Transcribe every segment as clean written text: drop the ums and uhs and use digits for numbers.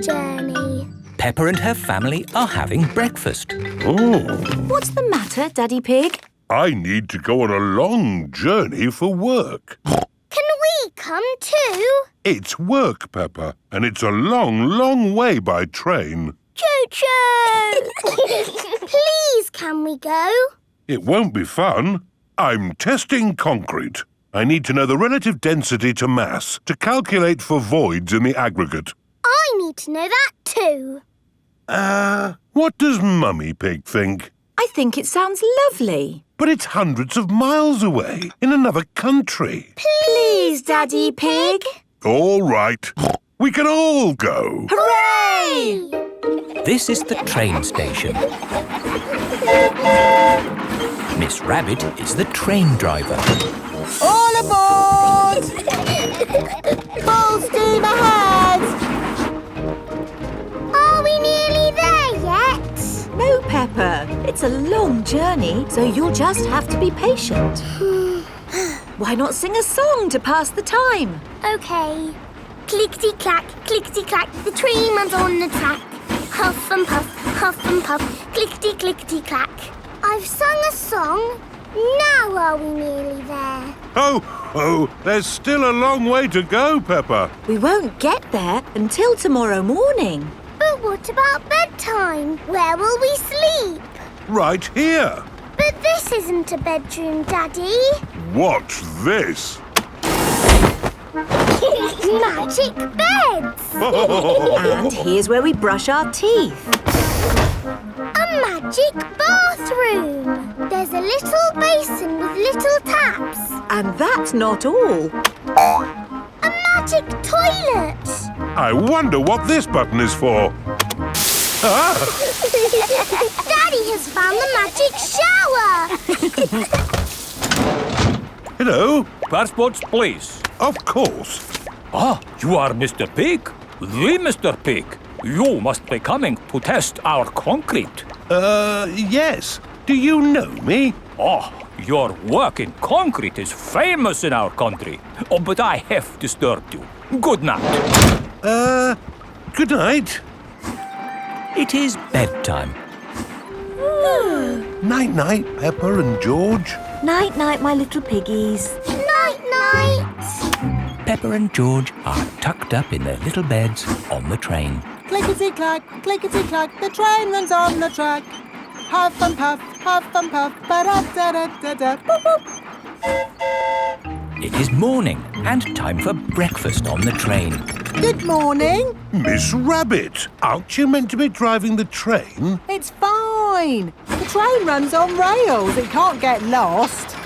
journey. Peppa and her family are having breakfast. Oh, What's the matter, Daddy Pig? I need to go on a long journey for work. Can we come too? It's work, Peppa, and it's a long, long way by train. Choo-choo! Please, can we go? It won't be fun. I'm testing concrete. I need to know the relative density to mass to calculate for voids in the aggregate. I need to know that too. What does Mummy Pig think? I think it sounds lovely. But it's hundreds of miles away, in another country. Please, Daddy Pig. All right. We can all go. Hooray! This is the train station. Miss Rabbit is the train driver. All aboard! Full steam ahead! Are we nearly there yet? No, Peppa. It's a long journey, so you'll just have to be patient. Why not sing a song to pass the time? OK. Clickety-clack, clickety-clack, the train runs on the track. Huff and puff, clickety-clickety-clack. I've sung a song. Now are we nearly there? Oh, there's still a long way to go, Peppa. We won't get there until tomorrow morning. But what about bedtime? Where will we sleep? Right here. But this isn't a bedroom, Daddy. Watch this. Magic beds! And here's where we brush our teeth. A magic bathroom! There's a little basin with little taps. And that's not all. A magic toilet! I wonder what this button is for. Daddy has found the magic shower! Hello. Passports, please. Of course. Ah, you are Mr. Pig? The Mr. Pig. You must be coming to test our concrete. Yes. Do you know me? Oh, your work in concrete is famous in our country. Oh, but I have disturbed you. Good night. Good night. It is bedtime. Night-night, Peppa and George. Night-night, my little piggies. Night-night! Peppa and George are tucked up in their little beds on the train. Clickety-clack, the train runs on the track. Huff and puff, ba-da-da-da-da, boop, boop. It is morning and time for breakfast on the train. Good morning. Miss Rabbit, aren't you meant to be driving the train? It's fine. The train runs on rails. It can't get lost.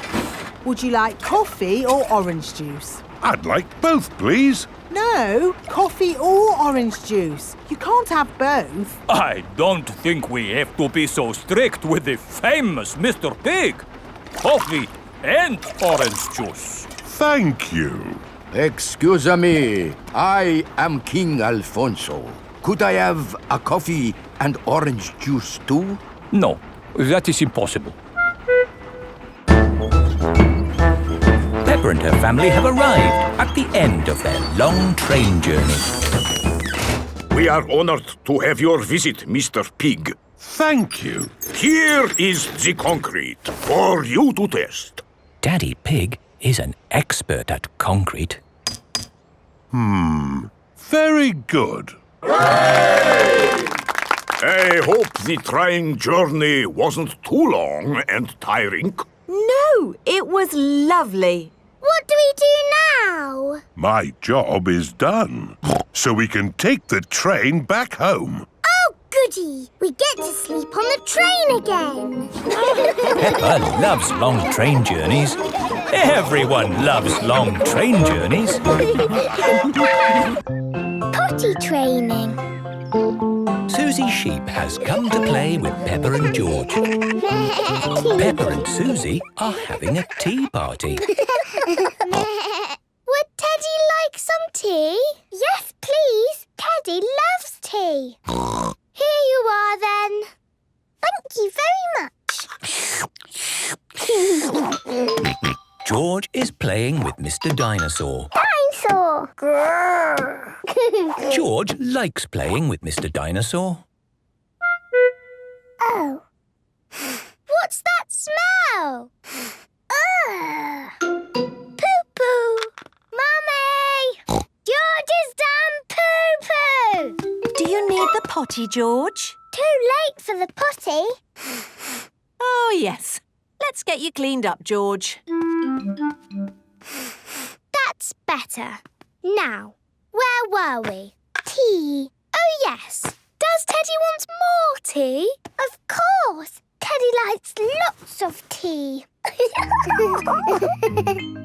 Would you like coffee or orange juice? I'd like both, please. No, coffee or orange juice. You can't have both. I don't think we have to be so strict with the famous Mr. Pig. Coffee and orange juice. Thank you. Excuse me, I am King Alfonso. Could I have a coffee and orange juice too? No, that is impossible. Peppa and her family have arrived at the end of their long train journey. We are honored to have your visit, Mr. Pig. Thank you. Here is the concrete for you to test. Daddy Pig is an expert at concrete. Very good. I hope the train journey wasn't too long and tiring. No, it was lovely. What do we do now? My job is done. So we can take the train back home. Oh, goody! We get to sleep on the train again. Peppa loves long train journeys. Everyone loves long train journeys. Potty training. Susie Sheep has come to play with Peppa and George. Peppa and Susie are having a tea party. Would Teddy like some tea? Yes, please. Teddy loves tea. Here you are, then. Thank you very much. George is playing with Mr. Dinosaur. Dinosaur. Grrr. George likes playing with Mr. Dinosaur. Oh. What's that smell? Ugh. Poo-poo. Mummy! George's done poo-poo! Do you need the potty, George? Too late for the potty. Oh, yes. Let's get you cleaned up, George. That's better. Now, where were we? Tea. Oh, yes. Does Teddy want more tea? Of course. Teddy likes lots of tea.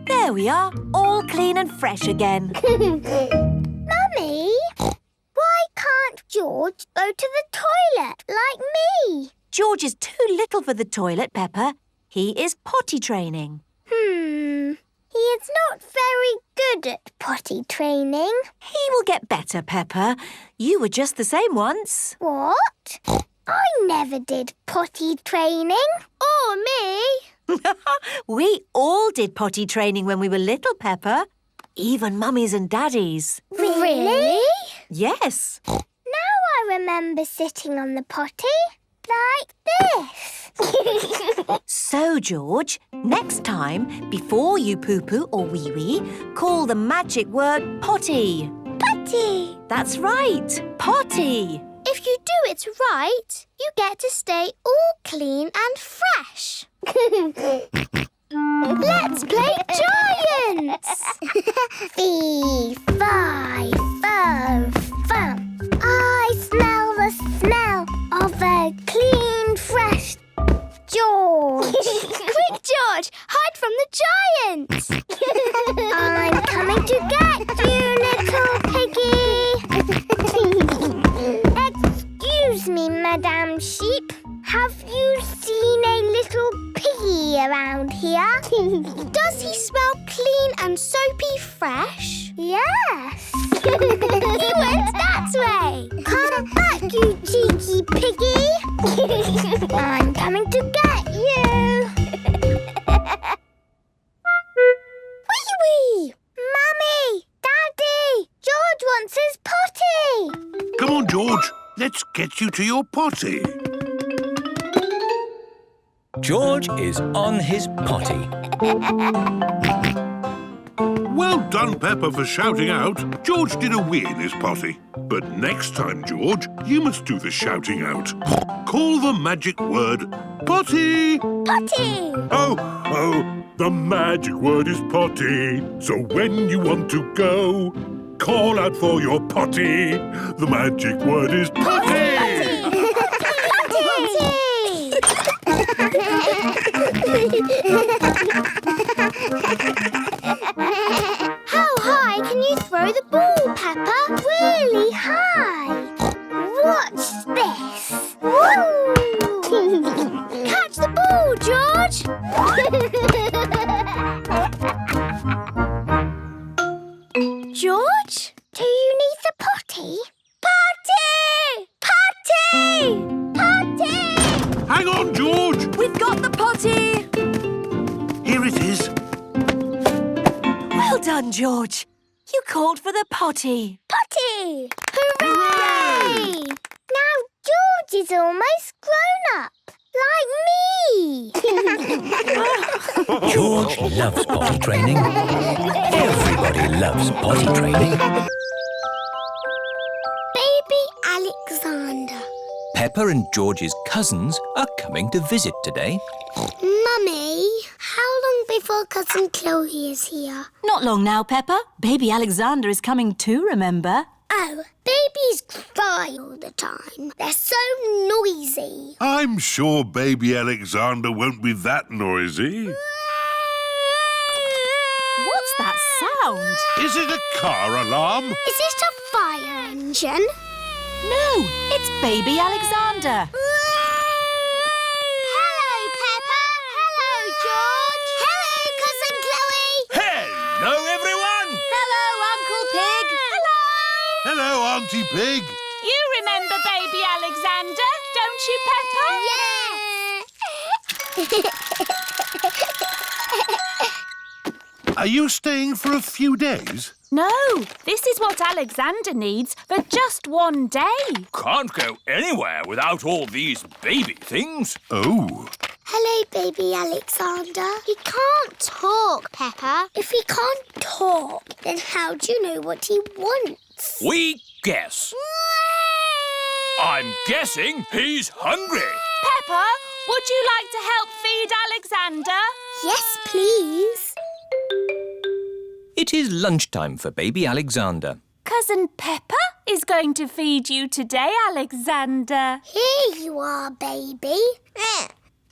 There we are, all clean and fresh again. Mummy, why can't George go to the toilet like me? George is too little for the toilet, Peppa. He is potty training. He is not very good at potty training. He will get better, Peppa. You were just the same once. What? I never did potty training. Or me. We all did potty training when we were little, Peppa. Even mummies and daddies. Really? Yes. Now I remember sitting on the potty like this. So, George, next time, before you poo-poo or wee-wee, call the magic word potty. Potty. That's right, potty. If you do it right, you get to stay all clean and fresh. Let's play giants! Fee, fi, fo, fum. I smell the smell of a clean, fresh George. Quick, George, hide from the giants. I'm coming to get you, little piggy. Excuse me, Madame Sheep. Have you seen a little piggy around here? Does he smell clean and soapy fresh? Yes. He went that way. Come back, you cheeky piggy. I'm coming to get you. Wee-wee! Mummy! Daddy! George wants his potty. Come on, George. Let's get you to your potty. George is on his potty. Well done, Peppa, for shouting out. George did a wee in his potty. But next time, George, you must do the shouting out. Call the magic word potty. Potty! Oh, the magic word is potty. So when you want to go, call out for your potty. The magic word is potty. How high can you throw the ball, Peppa? Really high. Watch this. Woo! Catch the ball, George. George, do you need the potty? Potty! Potty! Potty! Hang on, George. We've got the potty. Here it is. Well done, George. You called for the potty. Potty! Hooray! Now George is almost grown up, like me. George loves potty training. Everybody loves potty training. Baby Alexander. Peppa and George's cousins are coming to visit today. Mummy, how long before Cousin Chloe is here? Not long now, Peppa. Baby Alexander is coming too, remember? Oh, babies cry all the time. They're so noisy. I'm sure baby Alexander won't be that noisy. What's that sound? Is it a car alarm? Is it a fire engine? No, it's Baby Alexander. Hello, Peppa. Hello, George. Hello, Cousin Chloe. Hello, everyone. Hello, Uncle Pig. Hello, Auntie Pig. You remember Baby Alexander, don't you, Peppa? Yes. Are you staying for a few days? No, this is what Alexander needs for just one day. Can't go anywhere without all these baby things. Oh. Hello, baby Alexander. He can't talk, Peppa. If he can't talk, then how do you know what he wants? We guess. I'm guessing he's hungry. Peppa, would you like to help feed Alexander? Yes, please. It is lunchtime for baby Alexander. Cousin Peppa is going to feed you today, Alexander. Here you are, baby.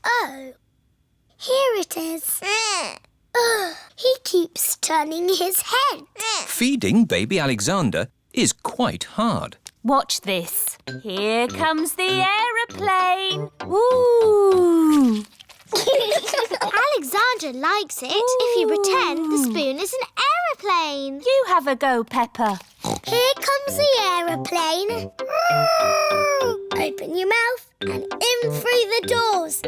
Oh, here it is. He keeps turning his head. Feeding baby Alexander is quite hard. Watch this. Here comes the aeroplane. Woo! Alexander likes it if you pretend the spoon is an aeroplane. You have a go, Peppa. Here comes the aeroplane. Open your mouth and in through the doors.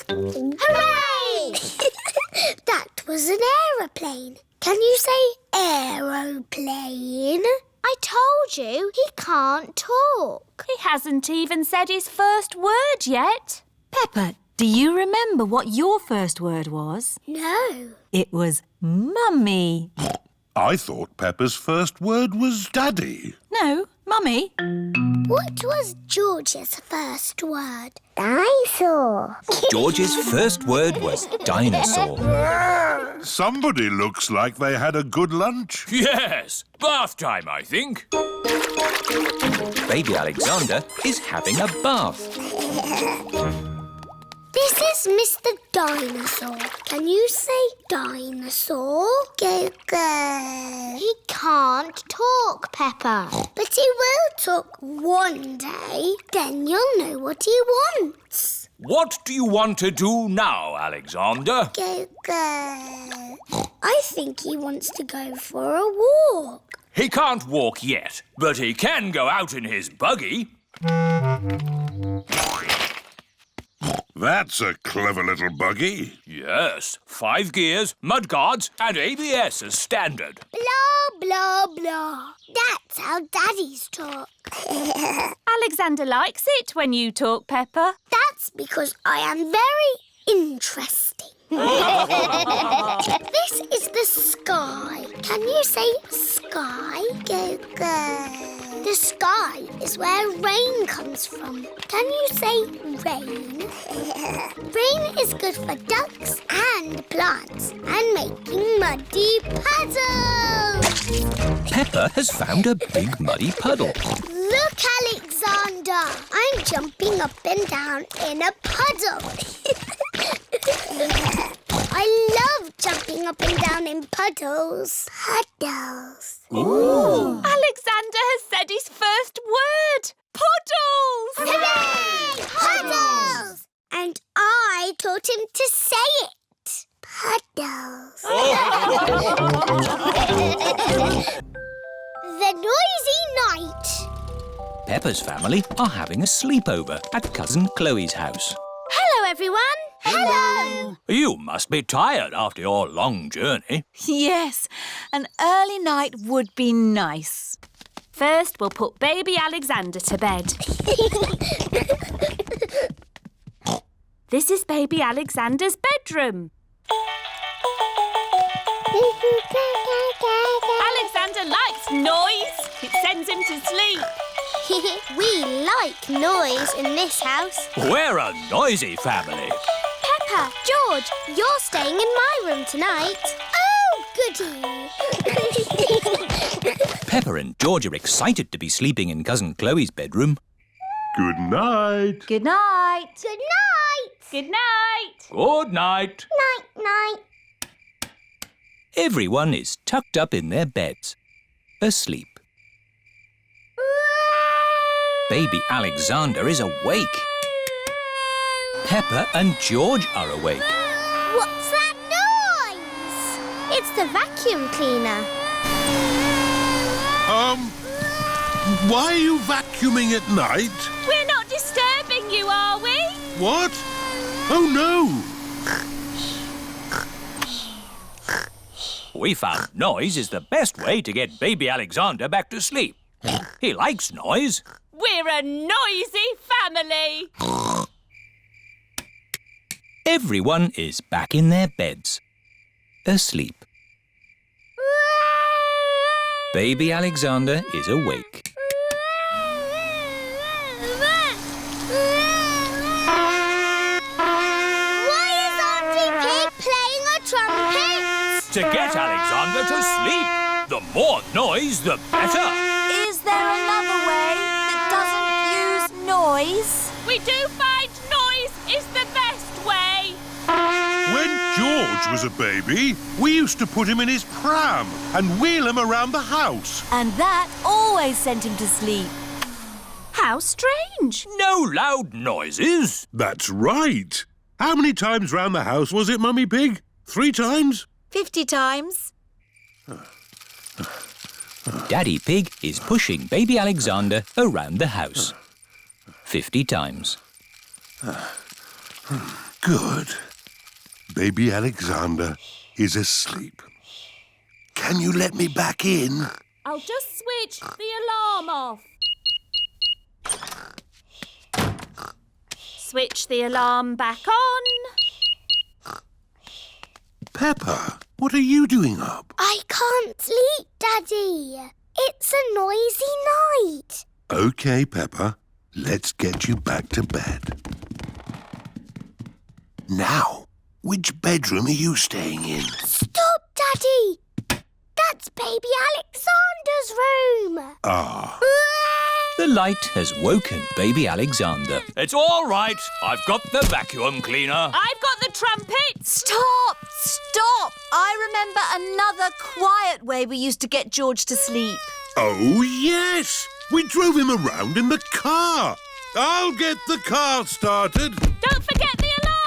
Hooray! That was an aeroplane. Can you say aeroplane? I told you he can't talk. He hasn't even said his first word yet. Peppa, do you remember what your first word was? No. It was Mummy. I thought Peppa's first word was Daddy. No, Mummy. What was George's first word? Dinosaur. George's first word was dinosaur. Somebody looks like they had a good lunch. Yes, bath time, I think. Baby Alexander is having a bath. This is Mr. Dinosaur. Can you say dinosaur? Go, go. He can't talk, Peppa. But he will talk one day. Then you'll know what he wants. What do you want to do now, Alexander? Go, go. I think he wants to go for a walk. He can't walk yet, but he can go out in his buggy. That's a clever little buggy. Yes, 5 gears, mudguards and ABS as standard. Blah, blah, blah. That's how daddies talk. Alexander likes it when you talk, Peppa. That's because I am very interesting. This is the sky. Can you say sky? Go, go. The sky is where rain comes from. Can you say rain? Rain is good for ducks and plants and making muddy puddles. Peppa has found a big muddy puddle. Look, Alexander. I'm jumping up and down in a puddle. I love jumping up and down in puddles. Puddles. Ooh. Alexander has said his first word. Puddles! Hooray! Puddles! And I taught him to say it. Puddles. The noisy night. Peppa's family are having a sleepover at Cousin Chloe's house. Hello, everyone. Hello. You must be tired after your long journey. Yes, an early night would be nice. First, we'll put baby Alexander to bed. This is baby Alexander's bedroom. Alexander likes noise. It sends him to sleep. We like noise in this house. We're a noisy family. Peppa, George, you're staying in my room tonight. Oh, goody. Peppa and George are excited to be sleeping in Cousin Chloe's bedroom. Good night. Good night. Good night. Good night. Good night. Night, night. Everyone is tucked up in their beds, asleep. Baby Alexander is awake. Peppa and George are awake. What's that noise? It's the vacuum cleaner. Why are you vacuuming at night? We're not disturbing you, are we? What? Oh, no. We found noise is the best way to get baby Alexander back to sleep. He likes noise. We're a noisy family. Everyone is back in their beds, asleep. Baby Alexander is awake. Why is Auntie Pig playing a trumpet? To get Alexander to sleep. The more noise, the better. Is there another way that doesn't use noise? We do find noise is the best way. When George was a baby, we used to put him in his pram and wheel him around the house. And that always sent him to sleep. How strange. No loud noises. That's right. How many times round the house was it, Mummy Pig? 3 times? 50 times. Daddy Pig is pushing baby Alexander around the house. 50 times. Good. Baby Alexander is asleep. Can you let me back in? I'll just switch the alarm off. Switch the alarm back on. Peppa, what are you doing up? I can't sleep, Daddy. It's a noisy night. OK, Peppa. Let's get you back to bed. Now, which bedroom are you staying in? Stop, Daddy. That's baby Alexander's room. Ah. The light has woken baby Alexander. It's all right. I've got the vacuum cleaner. I've got the trumpet. Stop! Stop! I remember another quiet way we used to get George to sleep. Oh, yes. We drove him around in the car. I'll get the car started. Don't forget the alarm.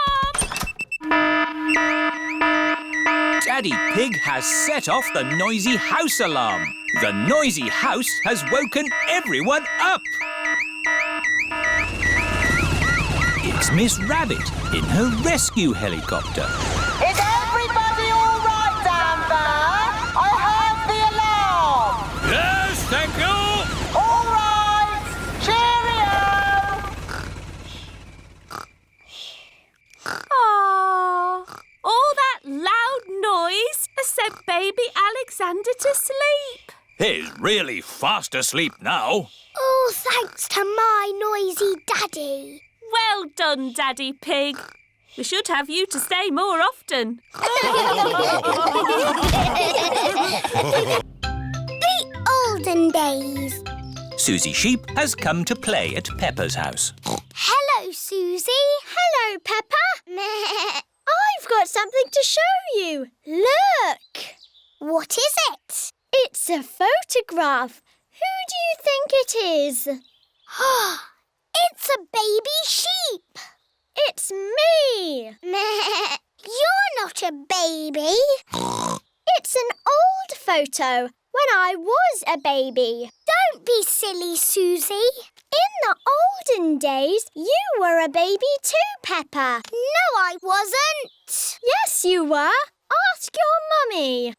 Daddy Pig has set off the noisy house alarm. The noisy house has woken everyone up. It's Miss Rabbit in her rescue helicopter. Is everybody all right down there? I heard the alarm. Yes, thank you. All right. Cheerio. Aww. All that loud noise has sent baby Alexander to sleep. He's really fast asleep now. Oh, thanks to my noisy daddy. Well done, Daddy Pig. We should have you to stay more often. The Olden Days. Susie Sheep has come to play at Peppa's house. Hello, Susie. Hello, Peppa. I've got something to show you. Look. What is it? It's a photograph. Who do you think it is? It's a baby sheep. It's me. You're not a baby. It's an old photo when I was a baby. Don't be silly, Susie. In the olden days, you were a baby too, Peppa. No, I wasn't. Yes, you were. Ask your mummy.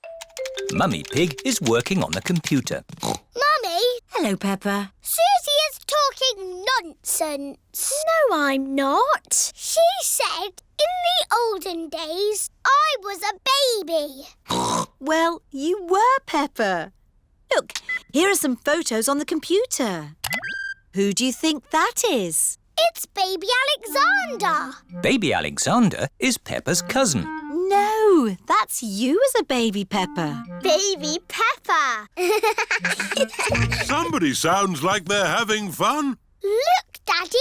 Mummy Pig is working on the computer. Mummy, Hello, Peppa. Susie is talking nonsense. No, I'm not. She said in the olden days I was a baby. Well, you were, Peppa. Look, here are some photos on the computer. Who do you think that is? It's baby Alexander. Baby Alexander is Peppa's cousin. No, that's you as a baby, Peppa. Baby Peppa. Somebody sounds like they're having fun. Look, Daddy.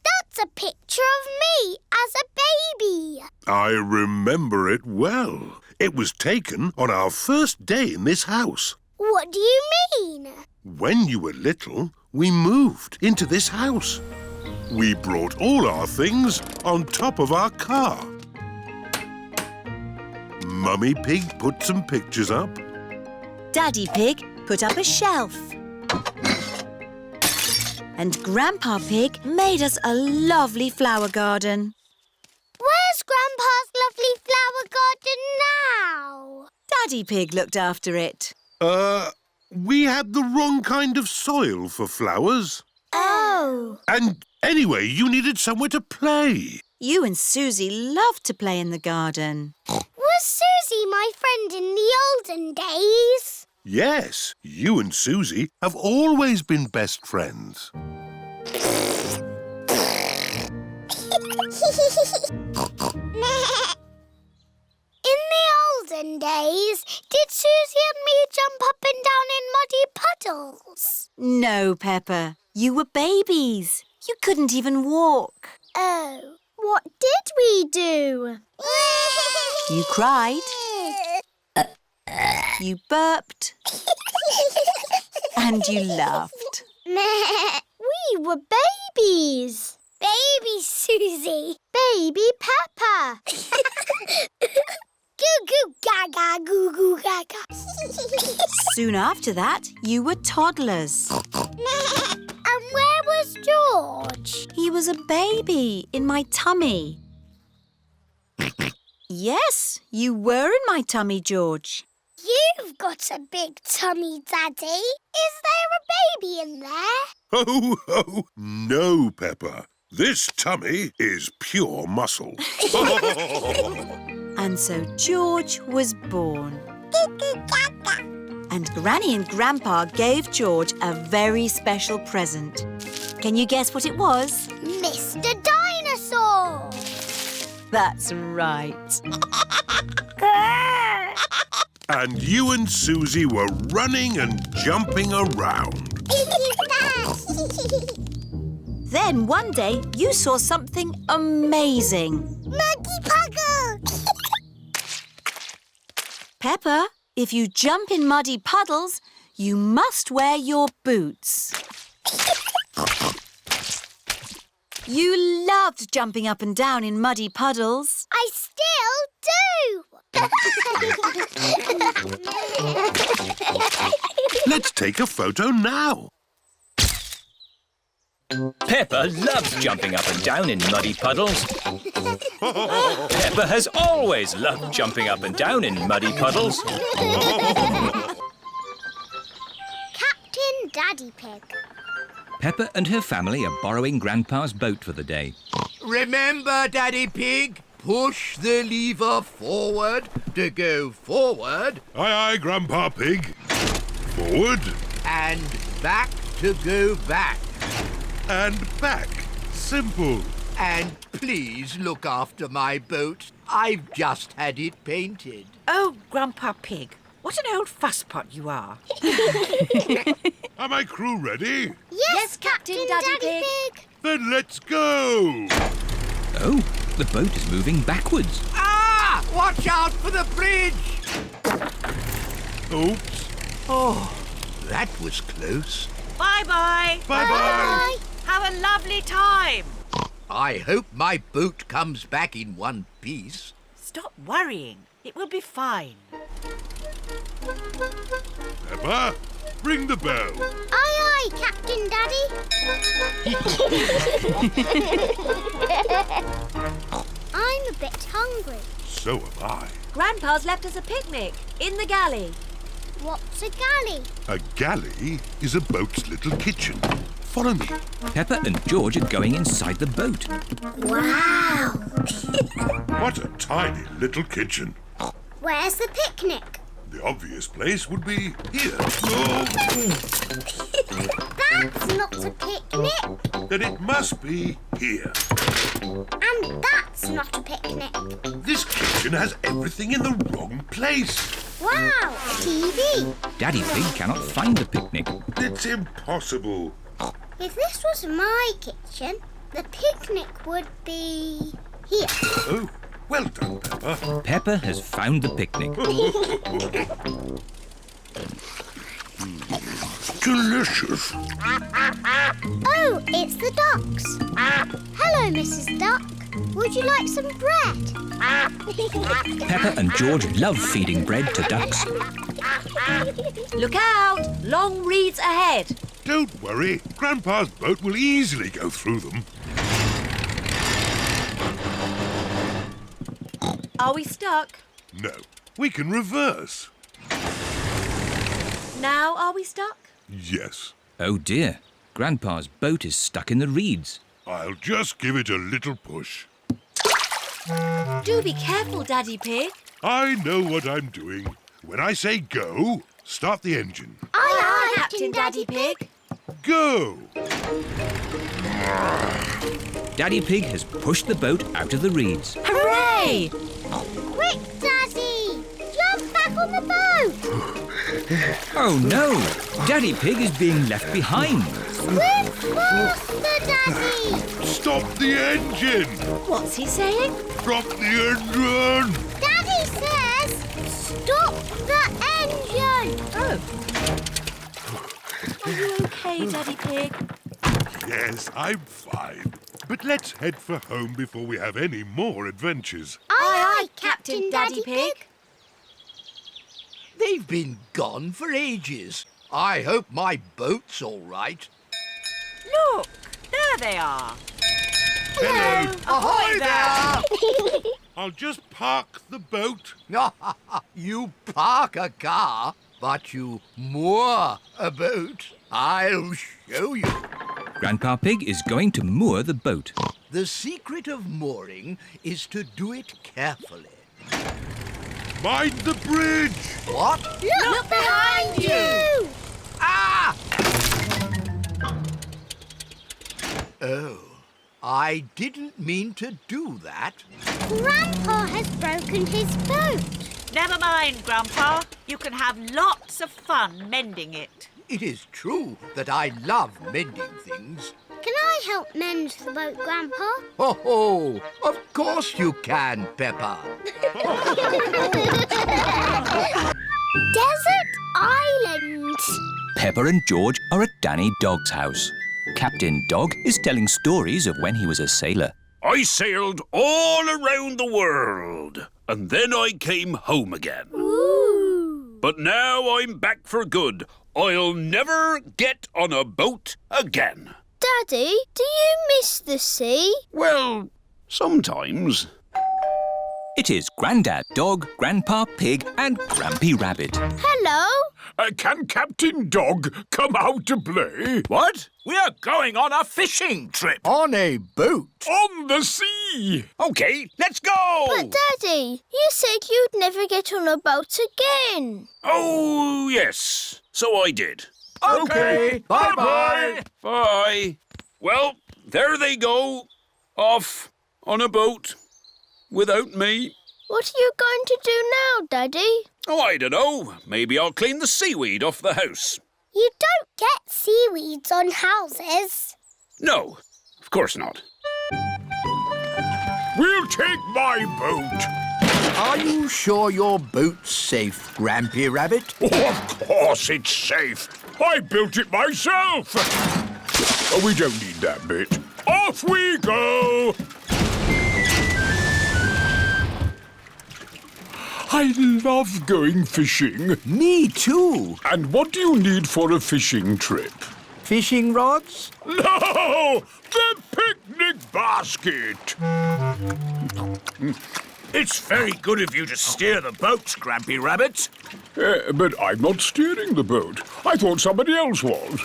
That's a picture of me as a baby. I remember it well. It was taken on our first day in this house. What do you mean? When you were little, we moved into this house. We brought all our things on top of our car. Mummy Pig put some pictures up. Daddy Pig put up a shelf. And Grandpa Pig made us a lovely flower garden. Where's Grandpa's lovely flower garden now? Daddy Pig looked after it. We had the wrong kind of soil for flowers. Oh. And anyway, you needed somewhere to play. You and Susie loved to play in the garden. Was Susie my friend in the olden days? Yes, you and Susie have always been best friends. In the olden days, did Susie and me jump up and down in muddy puddles? No, Peppa. You were babies. You couldn't even walk. Oh, what did we do? You cried. You burped. And you laughed. We were babies. Baby Susie. Baby Peppa. Goo goo gaga, goo goo gaga. Soon after that, you were toddlers. And where was George? He was a baby in my tummy. Yes, you were in my tummy, George. You've got a big tummy, Daddy. Is there a baby in there? Ho, ho! No, Peppa. This tummy is pure muscle. And so George was born. And Granny and Grandpa gave George a very special present. Can you guess what it was? Mr. Dinosaur. That's right. And you and Susie were running and jumping around. Then one day you saw something amazing. Muggy Puggle. Peppa, if you jump in muddy puddles, you must wear your boots. You loved jumping up and down in muddy puddles. I still do. Let's take a photo now. Peppa loves jumping up and down in muddy puddles. Peppa has always loved jumping up and down in muddy puddles. Captain Daddy Pig. Peppa and her family are borrowing Grandpa's boat for the day. Remember, Daddy Pig, push the lever forward to go forward Aye, aye, Grandpa Pig. Forward and back to go back. and back. Simple. And please look after my boat. I've just had it painted. Oh, Grandpa Pig, what an old fusspot you are. Are my crew ready? Yes, Captain Daddy Pig. Then let's go. Oh, the boat is moving backwards. Ah! Watch out for the bridge! Oops. Oh, that was close. Bye-bye. Bye-bye. Have a lovely time. I hope my boat comes back in one piece. Stop worrying. It will be fine. Peppa, ring the bell. Aye, aye, Captain Daddy. I'm a bit hungry. So am I. Grandpa's left us a picnic in the galley. What's a galley? A galley is a boat's little kitchen. Follow me. Peppa and George are going inside the boat. Wow. What a tiny little kitchen. Where's the picnic? The obvious place would be here. Oh, That's not a picnic. then it must be here. And that's not a picnic. This kitchen has everything in the wrong place. Wow, TV. Daddy Pig cannot find the picnic. It's impossible. If this was my kitchen, the picnic would be here. Oh, well done, Peppa. Peppa has found the picnic. Delicious. Oh, it's the ducks. Hello, Mrs. Duck. Would you like some bread? Peppa and George love feeding bread to ducks. Look out! Long reeds ahead. Don't worry. Grandpa's boat will easily go through them. Are we stuck? No, we can reverse. Now are we stuck? Yes. Oh dear, Grandpa's boat is stuck in the reeds. I'll just give it a little push. Do be careful, Daddy Pig. I know what I'm doing. When I say go, start the engine. Aye, Captain Daddy Pig. Go! Daddy Pig has pushed the boat out of the reeds. Hooray! Quick, Daddy! Jump back on the boat! Oh no! Daddy Pig is being left behind. Swim faster, Daddy! Stop the engine! What's he saying? Stop the engine! Daddy says, stop the engine! Oh. Are you okay, Daddy Pig? Yes, I'm fine. But let's head for home before we have any more adventures. Aye, Captain Daddy Pig. They've been gone for ages. I hope my boat's all right. Look, there they are. Hello! Ahoy there! I'll just park the boat. You park a car, but you moor a boat. I'll show you. Grandpa Pig is going to moor the boat. The secret of mooring is to do it carefully. Mind the bridge! What? Look behind you! Ah! Oh, I didn't mean to do that. Grandpa has broken his boat. Never mind, Grandpa. You can have lots of fun mending it. It is true that I love mending things. Can I help mend the boat, Grandpa? Oh, of course you can, Peppa. Desert Island. Peppa and George are at Danny Dog's house. Captain Dog is telling stories of when he was a sailor. I sailed all around the world, and then I came home again. Ooh. But now I'm back for good. I'll never get on a boat again. Daddy, do you miss the sea? Well, sometimes. It is Grandad Dog, Grandpa Pig and Grampy Rabbit. Hello. Can Captain Dog come out to play? What? We are going on a fishing trip. On a boat. On the sea. OK, let's go. But Daddy, you said you'd never get on a boat again. Oh, yes. So I did. OK, bye-bye. Bye. Well, there they go. Off on a boat. Without me. What are you going to do now, Daddy? Oh, I don't know. Maybe I'll clean the seaweed off the house. You don't get seaweeds on houses. No, of course not. We'll take my boat. Are you sure your boat's safe, Grampy Rabbit? Oh, of course it's safe. I built it myself. Oh, we don't need that bit. Off we go. I love going fishing. Me too. And what do you need for a fishing trip? Fishing rods? No! The picnic basket! It's very good of you to steer the boat, Grampy Rabbit. But I'm not steering the boat. I thought somebody else was.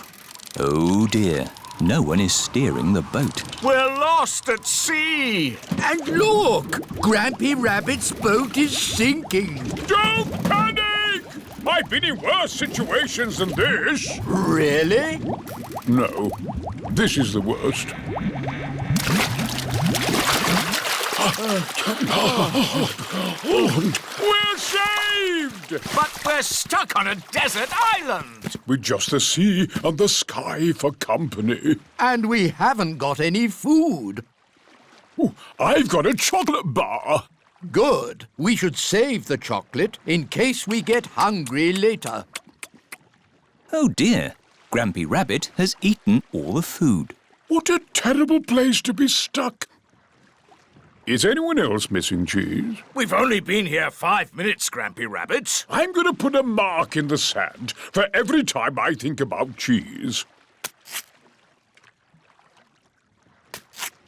Oh dear, no one is steering the boat. We're lost at sea. And look! Grampy Rabbit's boat is sinking. Don't panic! I've been in worse situations than this. Really? No, this is the worst. We're saved! But we're stuck on a desert island. With just the sea and the sky for company. And we haven't got any food. Ooh, I've got a chocolate bar. Good. We should save the chocolate in case we get hungry later. Oh dear, Grampy Rabbit has eaten all the food. What a terrible place to be stuck. Is anyone else missing cheese? We've only been here 5 minutes, Grampy Rabbit. I'm going to put a mark in the sand for every time I think about cheese.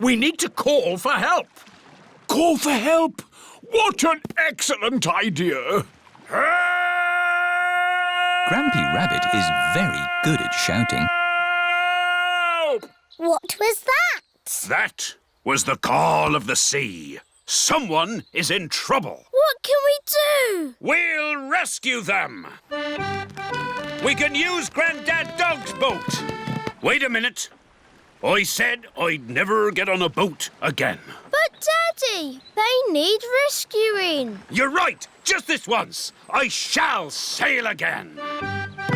We need to call for help. Call for help? What an excellent idea! Help! Grampy Rabbit is very good at shouting. What was that? That was the call of the sea. Someone is in trouble. What can we do? We'll rescue them. We can use Grandad Dog's boat. Wait a minute. I said I'd never get on a boat again. But, Daddy, they need rescuing. You're right. Just this once. I shall sail again.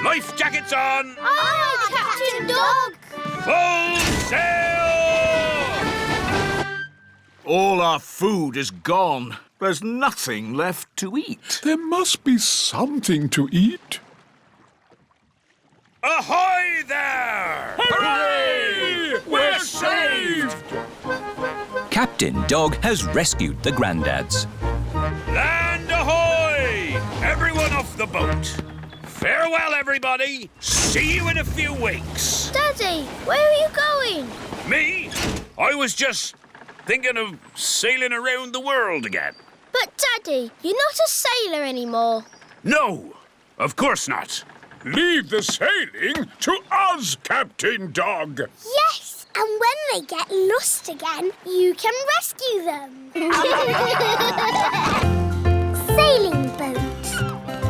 Life jackets on. Aye, Captain Dog. Full sail! All our food is gone. There's nothing left to eat. There must be something to eat. Ahoy there! Hooray! We're saved! Captain Dog has rescued the granddads. Land ahoy! Everyone off the boat. Farewell, everybody. See you in a few weeks. Daddy, where are you going? Me? I was just thinking of sailing around the world again. But, Daddy, you're not a sailor anymore. No, of course not. Leave the sailing to us, Captain Dog. Yes, and when they get lost again, you can rescue them. Sailing boat.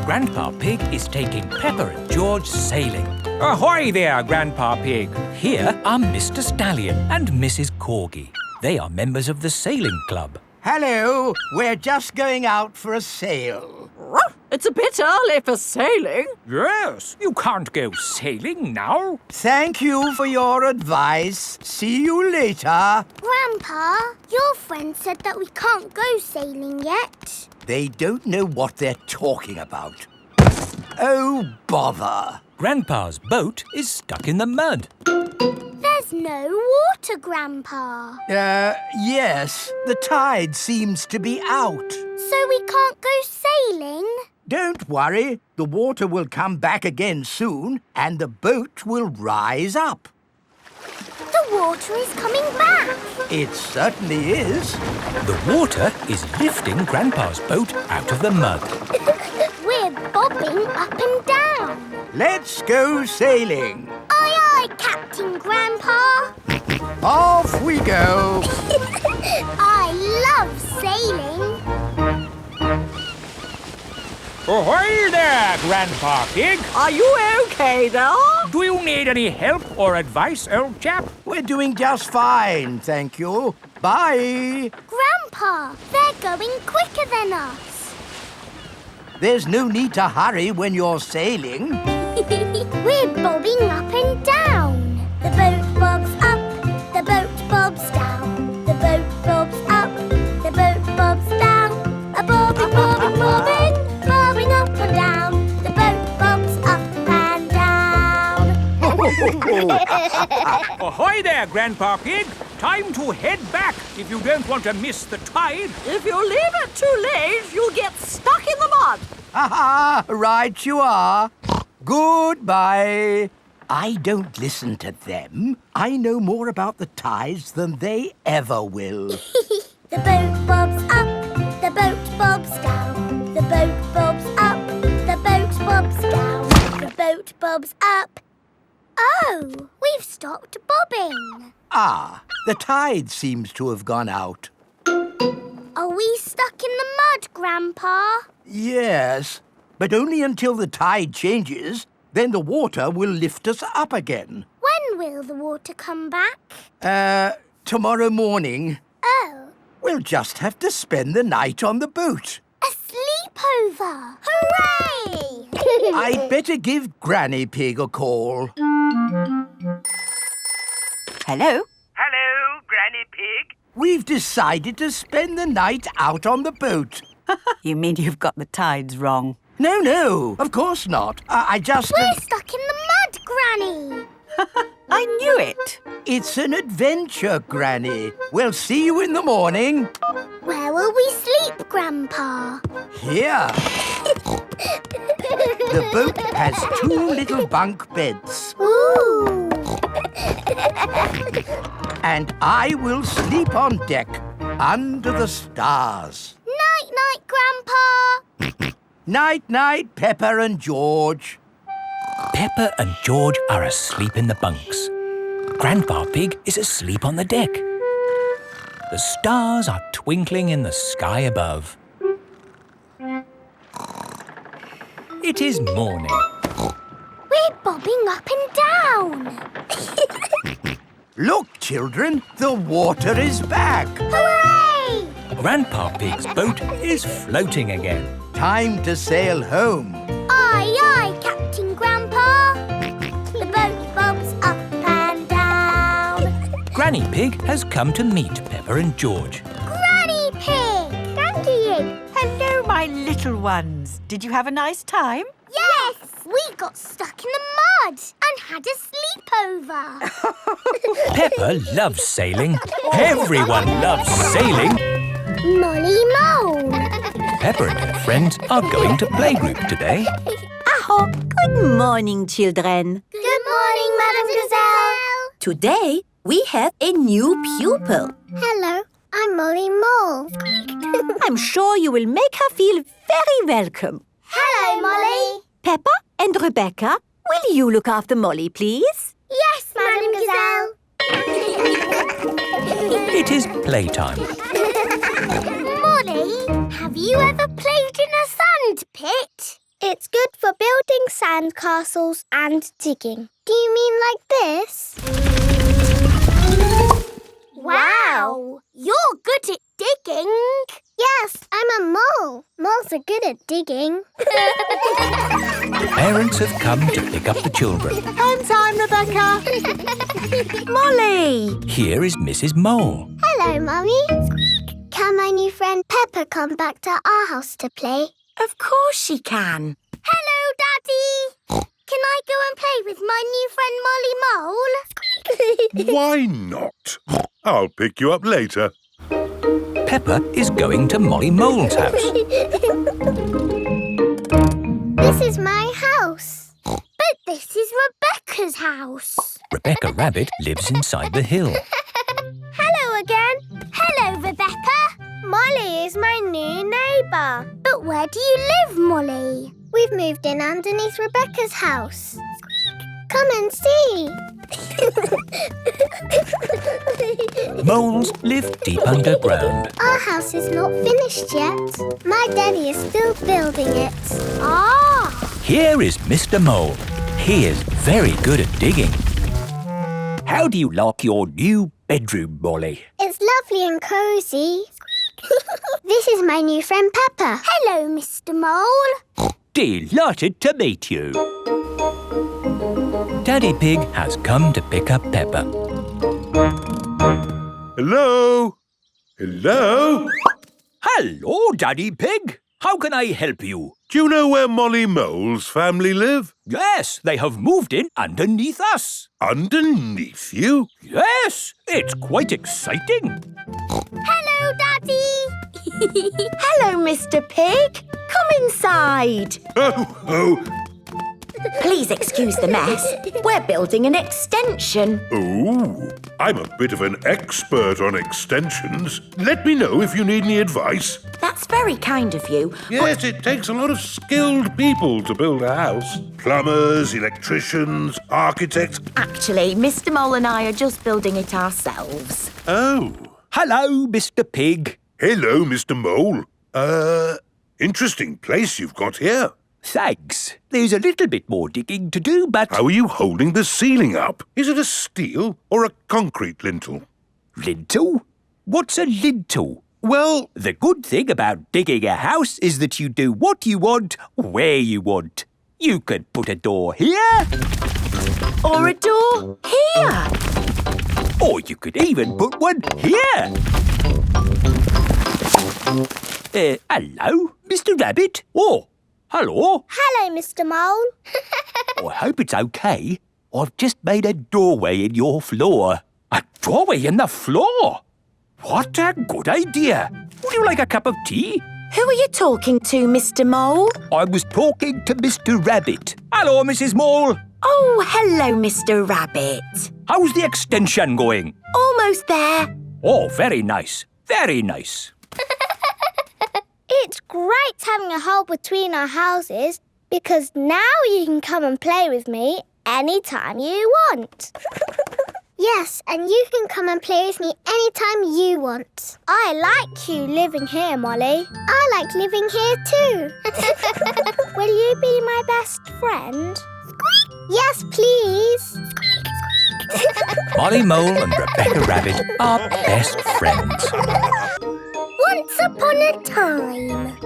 Grandpa Pig is taking Peppa and George sailing. Ahoy there, Grandpa Pig. Here are Mr. Stallion and Mrs. Corgi. They are members of the sailing club. Hello, we're just going out for a sail. It's a bit early for sailing. Yes, you can't go sailing now. Thank you for your advice. See you later. Grandpa, your friend said that we can't go sailing yet. They don't know what they're talking about. Oh, bother. Grandpa's boat is stuck in the mud. There's no water, Grandpa. Yes. The tide seems to be out. So we can't go sailing? Don't worry. The water will come back again soon and the boat will rise up. The water is coming back. It certainly is. The water is lifting Grandpa's boat out of the mud. We're bobbing up and down. Let's go sailing. Aye, aye, Captain Grandpa. Off we go. I love sailing. Ahoy there, Grandpa Pig. Are you okay there? Do you need any help or advice, old chap? We're doing just fine, thank you. Bye. Grandpa, they're going quicker than us. There's no need to hurry when you're sailing. We're bobbing up and down. The boat bobs up, the boat bobs down. The boat bobs up, the boat bobs down. A bobbing, bobbing, bobbing, bobbing up and down. The boat bobs up and down. Ahoy there, Grandpa Pig. Time to head back if you don't want to miss the tide. If you leave it too late, you'll get stuck in the mud. Ha-ha, right you are. Goodbye. I don't listen to them. I know more about the tides than they ever will. The boat bobs up, the boat bobs down. The boat bobs up, the boat bobs down. The boat bobs up. Oh, we've stopped bobbing. Ah, the tide seems to have gone out. Are we stuck in the mud, Grandpa? Yes, but only until the tide changes. Then the water will lift us up again. When will the water come back? Tomorrow morning. Oh. We'll just have to spend the night on the boat. A sleepover! Hooray! I'd better give Granny Pig a call. Hello? Hello, Granny Pig. We've decided to spend the night out on the boat. You mean you've got the tides wrong? No, of course not. I just... We're stuck in the mud, Granny. I knew it. It's an adventure, Granny. We'll see you in the morning. Where will we sleep, Grandpa? Here. The boat has 2 little bunk beds. Ooh. And I will sleep on deck, under the stars. Night-night, Grandpa. Night-night, Peppa and George. Peppa and George are asleep in the bunks. Grandpa Pig is asleep on the deck. The stars are twinkling in the sky above. It is morning. We're bobbing up and down. Look, children, the water is back. Hooray! Grandpa Pig's boat is floating again. Time to sail home. Aye, aye, Captain Grandpa. The boat bobs up and down. Granny Pig has come to meet Peppa and George. Granny Pig! Dandy! Hello, my little ones. Did you have a nice time? Yes! We got stuck in the mud and had a sleepover. Peppa loves sailing. Everyone loves sailing. Molly Mole. Peppa and her friends are going to playgroup today. Aho, good morning, children. Good morning, Madame Gazelle. Today, we have a new pupil. Hello, I'm Molly Mole. I'm sure you will make her feel very welcome. Hello, Molly. Peppa and Rebecca, will you look after Molly, please? Yes, Madame Gazelle. It is playtime. Molly, have you ever played in a sand pit? It's good for building sand castles and digging. Do you mean like this? Wow! You're good at digging. Yes, I'm a mole. Moles are good at digging. Parents have come to pick up the children. Home time, Rebecca. Molly! Here is Mrs. Mole. Hello, Mummy. Can my new friend Peppa come back to our house to play? Of course she can. Hello, Daddy. Can I go and play with my new friend Molly Mole? Why not? I'll pick you up later. Peppa is going to Molly Mole's house. This is my house. But this is Rebecca's house. Rebecca Rabbit lives inside the hill. Hello again. Hello, Rebecca. Molly is my new neighbour. But where do you live, Molly? We've moved in underneath Rebecca's house. Come and see. Moles live deep underground. Our house is not finished yet. My daddy is still building it. Ah! Here is Mr. Mole. He is very good at digging. How do you like your new bedroom, Molly? It's lovely and cosy. This is my new friend Peppa. Hello, Mr. Mole. Delighted to meet you. Daddy Pig has come to pick up Peppa. Hello? Hello? Hello, Daddy Pig. How can I help you? Do you know where Molly Mole's family live? Yes, they have moved in underneath us. Underneath you? Yes, it's quite exciting. Hello, Daddy. Hello, Mr. Pig. Come inside. Oh. Please excuse the mess. We're building an extension. Oh, I'm a bit of an expert on extensions. Let me know if you need any advice. That's very kind of you. Yes, it takes a lot of skilled people to build a house. Plumbers, electricians, architects. Actually, Mr. Mole and I are just building it ourselves. Oh. Hello, Mr. Pig. Hello, Mr. Mole. Interesting place you've got here. Thanks. There's a little bit more digging to do, but... How are you holding the ceiling up? Is it a steel or a concrete lintel? Lintel? What's a lintel? Well, the good thing about digging a house is that you do what you want, where you want. You can put a door here. Or a door here. Or you could even put one here. Hello, Mr. Rabbit. Oh, hello. Hello, Mr. Mole. I hope it's okay. I've just made a doorway in your floor. A doorway in the floor? What a good idea. Would you like a cup of tea? Who are you talking to, Mr. Mole? I was talking to Mr. Rabbit. Hello, Mrs. Mole. Oh, hello, Mr. Rabbit. How's the extension going? Almost there. Oh, very nice. Very nice. It's great having a hole between our houses, Because now you can come and play with me anytime you want. Yes, and you can come and play with me anytime you want. I like you living here, Molly. I like living here too. Will you be my best friend? Squeak! Yes, please. Squeak, squeak. Molly Mole and Rebecca Rabbit are best friends. Once upon a time.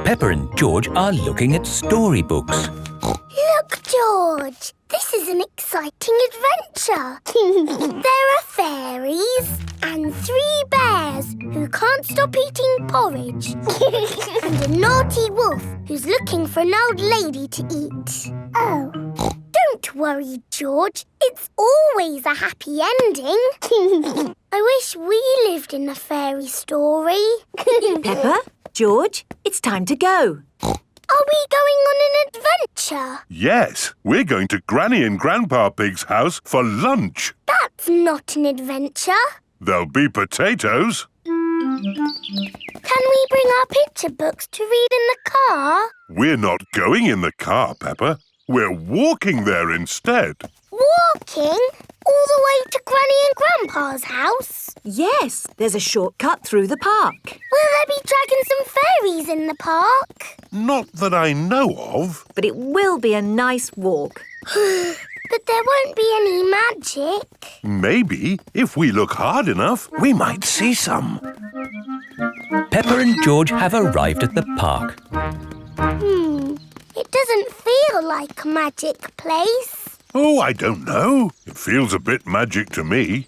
Peppa and George are looking at storybooks. Look, George. This is an exciting adventure. There are fairies and 3 bears who can't stop eating porridge. And a naughty wolf who's looking for an old lady to eat. Oh. Don't worry, George. It's always a happy ending. I wish we lived in a fairy story. Peppa, George, it's time to go. Are we going on an adventure? Yes, we're going to Granny and Grandpa Pig's house for lunch. That's not an adventure. There'll be potatoes. Can we bring our picture books to read in the car? We're not going in the car, Peppa. We're walking there instead. Walking? All the way to Granny and Grandpa's house? Yes, there's a shortcut through the park. Will there be dragons and fairies in the park? Not that I know of. But it will be a nice walk. But there won't be any magic. Maybe, if we look hard enough, we might see some. Peppa and George have arrived at the park. It doesn't feel like a magic place. Oh, I don't know. It feels a bit magic to me.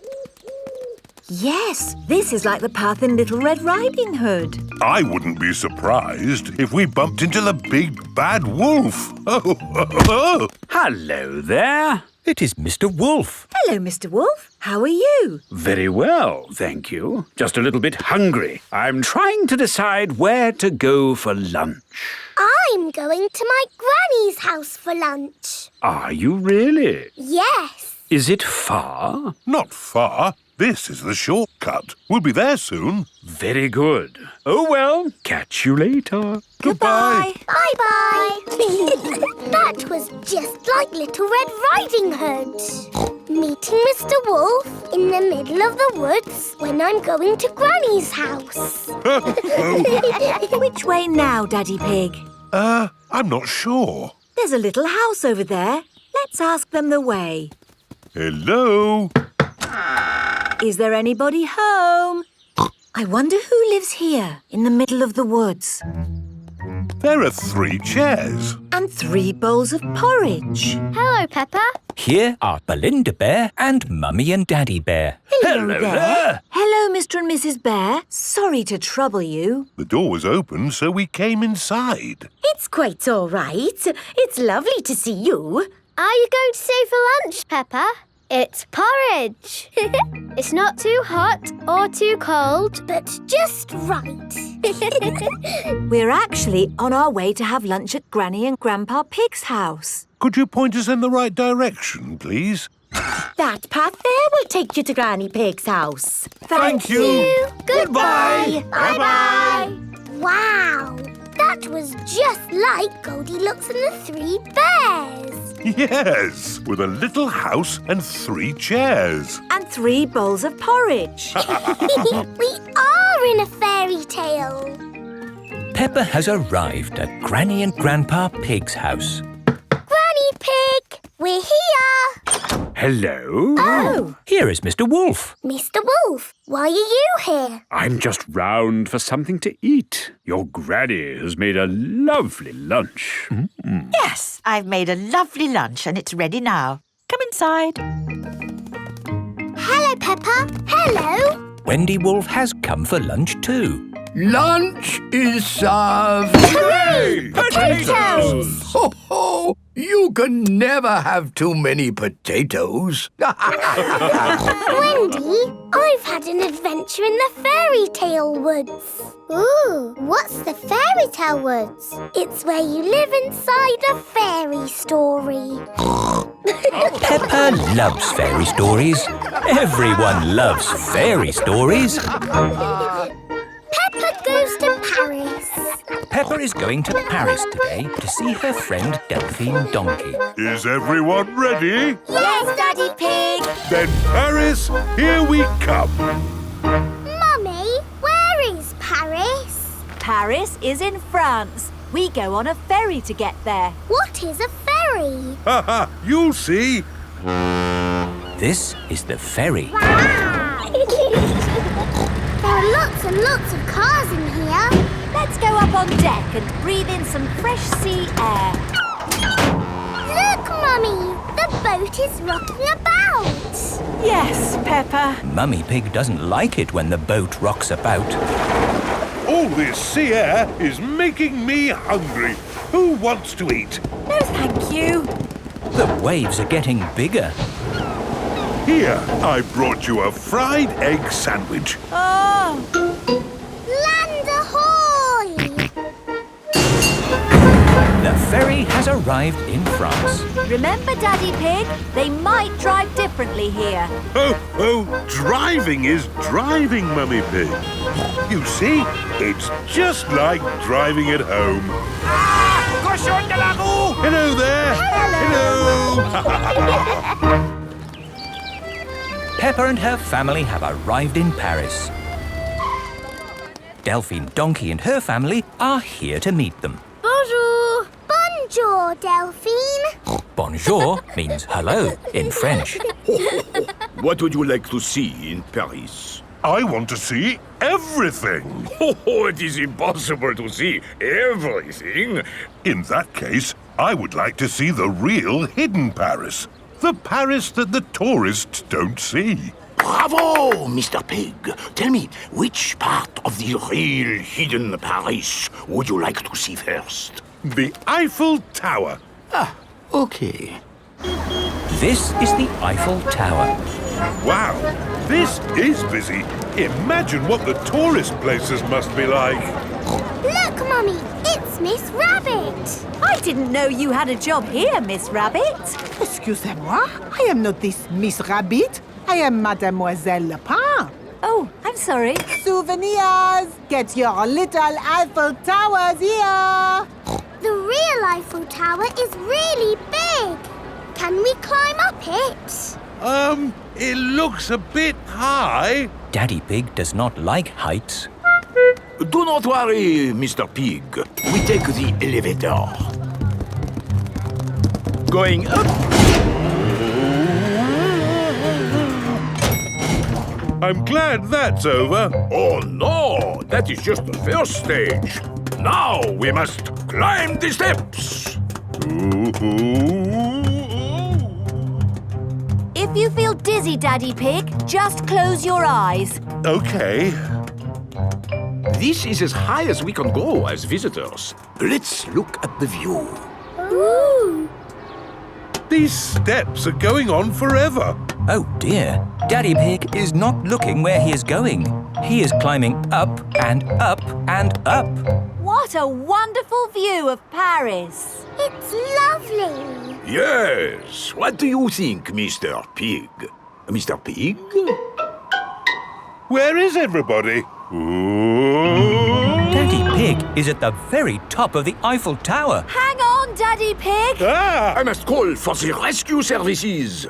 Yes, this is like the path in Little Red Riding Hood. I wouldn't be surprised if we bumped into the big bad wolf. Oh. Hello there. It is Mr. Wolf. Hello, Mr. Wolf. How are you? Very well, thank you. Just a little bit hungry. I'm trying to decide where to go for lunch. I'm going to my granny's house for lunch. Are you really? Yes. Is it far? Not far. This is the shortcut. We'll be there soon. Very good. Oh, well, catch you later. Goodbye. Bye-bye. That was just like Little Red Riding Hood. Meeting Mr. Wolf in the middle of the woods when I'm going to Granny's house. Which way now, Daddy Pig? I'm not sure. There's a little house over there. Let's ask them the way. Hello? Is there anybody home? I wonder who lives here in the middle of the woods. There are 3 chairs. And 3 bowls of porridge. Hello, Peppa. Here are Belinda Bear and Mummy and Daddy Bear. Hello there. Hello, Mr. and Mrs. Bear. Sorry to trouble you. The door was open, so we came inside. It's quite all right. It's lovely to see you. Are you going to stay for lunch, Peppa? It's porridge. It's not too hot or too cold, but just right. We're actually on our way to have lunch at Granny and Grandpa Pig's house. Could you point us in the right direction, please? That path there will take you to Granny Pig's house. Thank you. Goodbye. Bye-bye. Wow. That was just like Goldilocks and the 3 bears. Yes, with a little house and 3 chairs. And 3 bowls of porridge. We are in a fairy tale. Peppa has arrived at Granny and Grandpa Pig's house. Granny Pig, we're here. Hello? Oh. Here is Mr. Wolf. Mr. Wolf, why are you here? I'm just round for something to eat. Your granny has made a lovely lunch. Yes, I've made a lovely lunch and it's ready now. Come inside. Hello, Peppa. Hello. Wendy Wolf has come for lunch too. Lunch is served. Hooray! Potatoes! Ho, ho! You can never have too many potatoes. Wendy, I've had an adventure in the fairy tale woods. Ooh, what's the fairy tale woods? It's where you live inside a fairy story. Peppa loves fairy stories. Everyone loves fairy stories. Peppa goes to Paris. Peppa is going to Paris today to see her friend Delphine Donkey. Is everyone ready? Yes, Daddy Pig. Then Paris, here we come. Mummy, where is Paris? Paris is in France. We go on a ferry to get there. What is a ferry? Haha, you'll see. This is the ferry. Wow! There are lots and lots of cars in here. Let's go up on deck and breathe in some fresh sea air. Look, Mummy! The boat is rocking about. Yes, Peppa. Mummy Pig doesn't like it when the boat rocks about. All this sea air is making me hungry. Who wants to eat? No, thank you. The waves are getting bigger. Here, I brought you a fried egg sandwich. Oh! Land ahoy! The ferry has arrived in France. Remember, Daddy Pig? They might drive differently here. Oh, driving is driving, Mummy Pig. You see, it's just like driving at home. Cochon de la roue! Hello there. Hello. Peppa and her family have arrived in Paris. Delphine Donkey and her family are here to meet them. Bonjour. Bonjour, Delphine. Bonjour means hello in French. What would you like to see in Paris? I want to see everything. Oh, it is impossible to see everything. In that case, I would like to see the real hidden Paris. The Paris that the tourists don't see. Bravo, Mr. Pig. Tell me, which part of the real hidden Paris would you like to see first? The Eiffel Tower. Ah, okay. This is the Eiffel Tower. Wow, this is busy. Imagine what the tourist places must be like. Look, Mummy, it's Miss Rabbit. I didn't know you had a job here, Miss Rabbit. Excusez-moi, I am not this Miss Rabbit. I am Mademoiselle Lapin. Oh, I'm sorry. Souvenirs! Get your little Eiffel Towers here! The real Eiffel Tower is really big. Can we climb up it? It looks a bit high. Daddy Pig does not like heights. Do not worry, Mr. Pig. We take the elevator. Going up. I'm glad that's over. Oh no, that is just the first stage. Now we must climb the steps. If you feel dizzy, Daddy Pig, just close your eyes. Okay. This is as high as we can go as visitors. Let's look at the view. Ooh. These steps are going on forever. Oh dear, Daddy Pig is not looking where he is going. He is climbing up and up and up. What a wonderful view of Paris. It's lovely. Yes. What do you think, Mr. Pig? Mr. Pig? Where is everybody? Daddy Pig is at the very top of the Eiffel Tower. Hang on, Daddy Pig. I must call for the rescue services.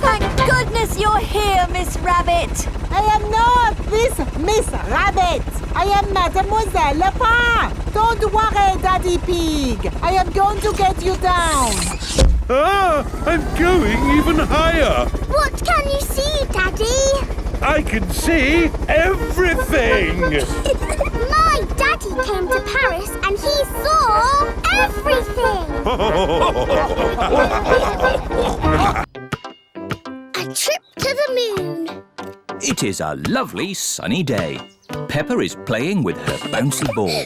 Thank goodness you're here, Miss Rabbit. I am not this Miss Rabbit. I am Mademoiselle Lapin. Don't worry, Daddy Pig. I am going to get you down. I'm going even higher. What can you see, Daddy? I can see everything. My daddy came to Paris and he saw everything. A trip to the moon. It is a lovely sunny day. Peppa is playing with her bouncy ball.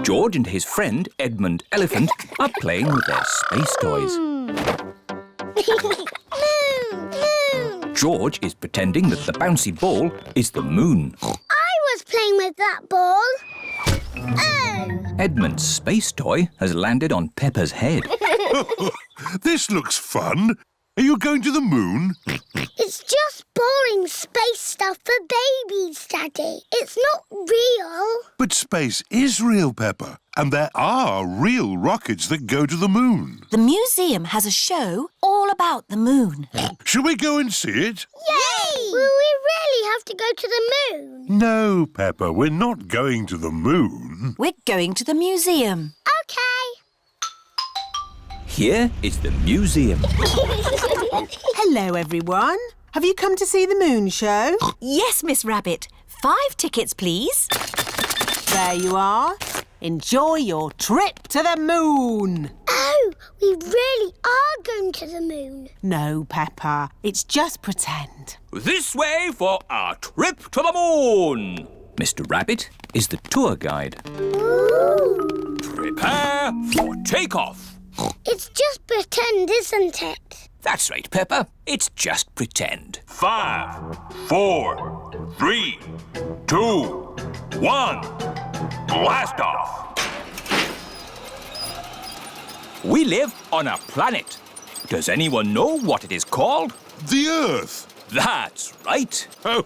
George and his friend Edmund Elephant are playing with their space toys. Moon. George is pretending that the bouncy ball is the moon. I was playing with that ball. Oh. Edmund's space toy has landed on Peppa's head. This looks fun. Are you going to the moon? It's just boring space stuff for babies, Daddy. It's not real. But space is real, Peppa. And there are real rockets that go to the moon. The museum has a show all about the moon. Shall we go and see it? Yay! Will we really have to go to the moon? No, Peppa, we're not going to the moon. We're going to the museum. OK. Here is the museum. Hello, everyone. Have you come to see the moon show? Yes, Miss Rabbit. 5 tickets, please. There you are. Enjoy your trip to the moon. Oh, we really are going to the moon. No, Peppa. It's just pretend. This way for our trip to the moon. Mr. Rabbit is the tour guide. Ooh. Prepare for takeoff. It's just pretend, isn't it? That's right, Peppa. It's just pretend. 5, 4, 3, 2, 1. Blast off! We live on a planet. Does anyone know what it is called? The Earth. That's right. Oh,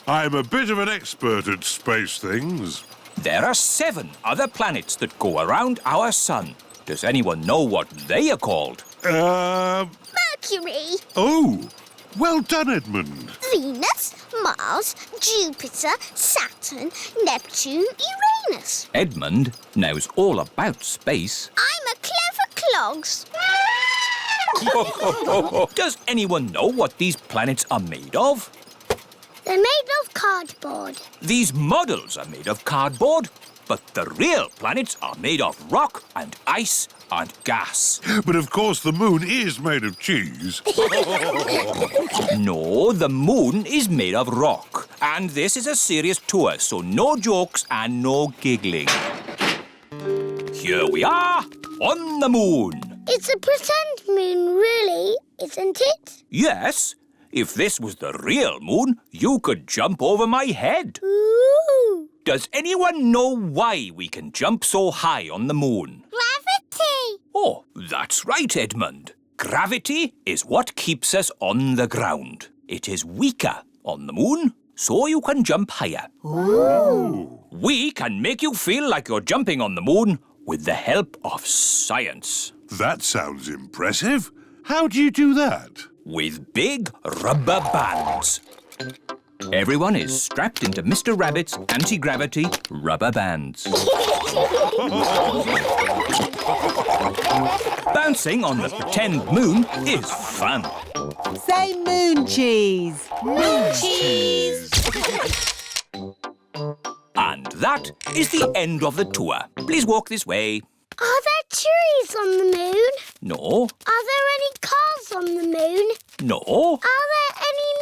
I'm a bit of an expert at space things. There are 7 other planets that go around our sun. Does anyone know what they are called? Mercury. Oh, well done, Edmund. Venus, Mars, Jupiter, Saturn, Neptune, Uranus. Edmund knows all about space. I'm a clever clogs. Does anyone know what these planets are made of? They're made of cardboard. These models are made of cardboard, but the real planets are made of rock and ice and gas. But of course the moon is made of cheese. No, the moon is made of rock. And this is a serious tour, so no jokes and no giggling. Here we are, on the moon. It's a pretend moon, really, isn't it? Yes. If this was the real moon, you could jump over my head. Ooh! Does anyone know why we can jump so high on the moon? Gravity! Oh, that's right, Edmund. Gravity is what keeps us on the ground. It is weaker on the moon, so you can jump higher. Ooh! We can make you feel like you're jumping on the moon with the help of science. That sounds impressive. How do you do that? With big rubber bands. Everyone is strapped into Mr. Rabbit's anti-gravity rubber bands. Bouncing on the pretend moon is fun. Say moon cheese. Moon cheese! And that is the end of the tour. Please walk this way. Are there trees on the moon? No. Are there any cars on the moon? No. Are there any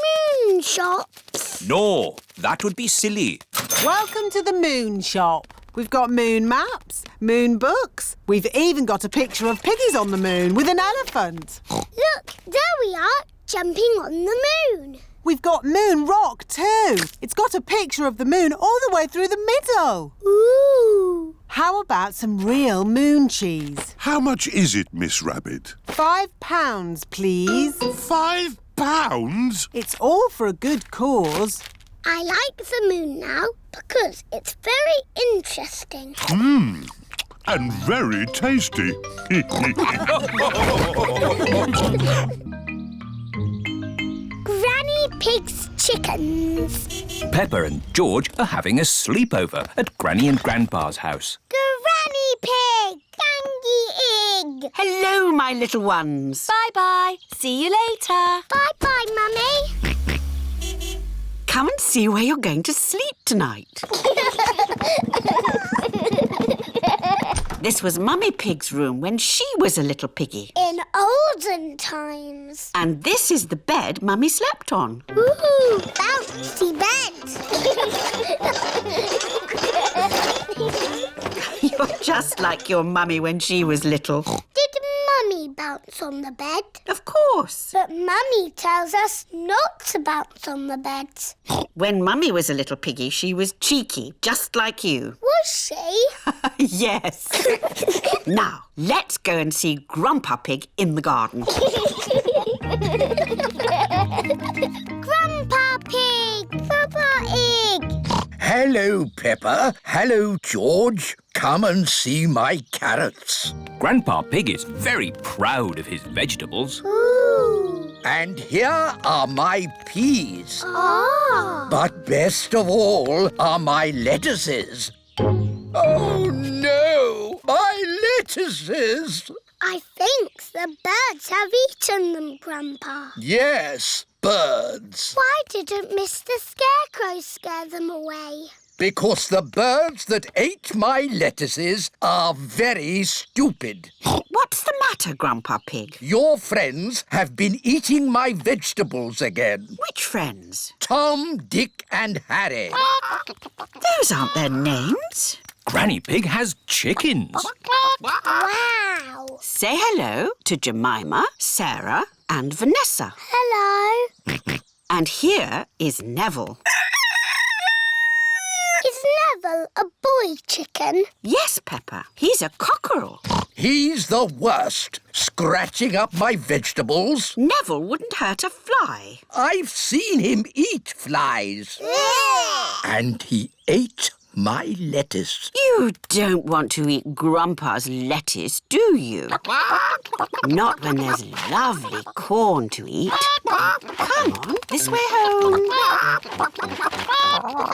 moon shops? No. That would be silly. Welcome to the moon shop. We've got moon maps, moon books. We've even got a picture of piggies on the moon with an elephant. Look, there we are, jumping on the moon. We've got moon rock too. It's got a picture of the moon all the way through the middle. Ooh! How about some real moon cheese? How much is it, Miss Rabbit? £5, please. £5? It's all for a good cause. I like the moon now because it's very interesting. And very tasty. Granny Pig's chickens. Peppa and George are having a sleepover at Granny and Grandpa's house. Granny Pig! Gangy Egg! Hello, my little ones. Bye-bye. See you later. Bye-bye, Mummy. Come and see where you're going to sleep tonight. This was Mummy Pig's room when she was a little piggy. In olden times. And this is the bed Mummy slept on. Ooh, bouncy bed. You're just like your Mummy when she was little. Did Mummy bounce on the bed? Of course. But Mummy tells us not to bounce on the bed. When Mummy was a little piggy, she was cheeky, just like you. Was she? Yes. Now, let's go and see Grandpa Pig in the garden. Grandpa Pig! Peppa Pig! Hello, Peppa. Hello, George. Come and see my carrots. Grandpa Pig is very proud of his vegetables. Ooh! And here are my peas. Ah! But best of all are my lettuces. Oh, no! My lettuces! I think the birds have eaten them, Grandpa. Yes, birds. Why didn't Mr. Scarecrow scare them away? Because the birds that ate my lettuces are very stupid. What's the matter, Grandpa Pig? Your friends have been eating my vegetables again. Which friends? Tom, Dick and Harry. Those aren't their names. Granny Pig has chickens. Wow! Say hello to Jemima, Sarah and Vanessa. Hello. And here is Neville. Is Neville a boy chicken? Yes, Peppa. He's a cockerel. He's the worst, scratching up my vegetables. Neville wouldn't hurt a fly. I've seen him eat flies. And he ate my lettuce. You don't want to eat Grandpa's lettuce, do you? Not when there's lovely corn to eat. Come on, this way home.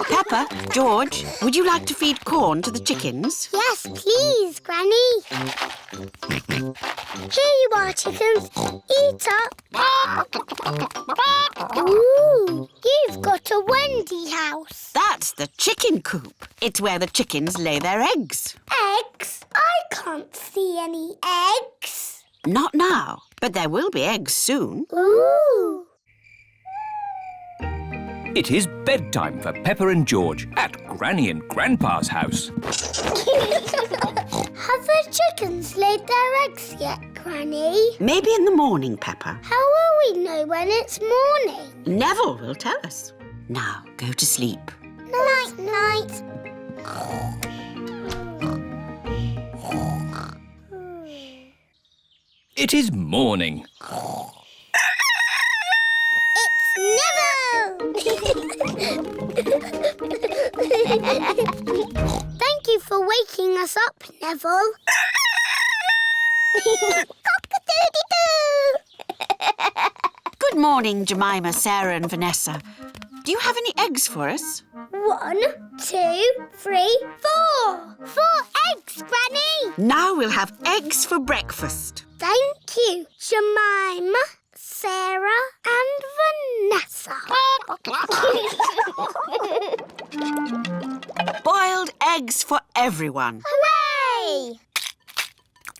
Peppa, George, would you like to feed corn to the chickens? Yes, please, Granny. Here you are, chickens. Eat up. Ooh, you've got a Wendy house. That's the chicken coop. It's where the chickens lay their eggs. Eggs? I can't see any eggs. Not now, but there will be eggs soon. Ooh. It is bedtime for Peppa and George at Granny and Grandpa's house. Have the chickens laid their eggs yet, Granny? Maybe in the morning, Peppa. How will we know when it's morning? Neville will tell us. Now, go to sleep. Night, night. It is morning. It's Neville! Thank you for waking us up, Neville. Cock-a-doodle-doo! Good morning, Jemima, Sarah and Vanessa. Do you have any eggs for us? 1, 2, 3, 4. 4 eggs, Granny! Now we'll have eggs for breakfast. Thank you, Jemima, Sarah and Vanessa. Boiled eggs for everyone. Hooray!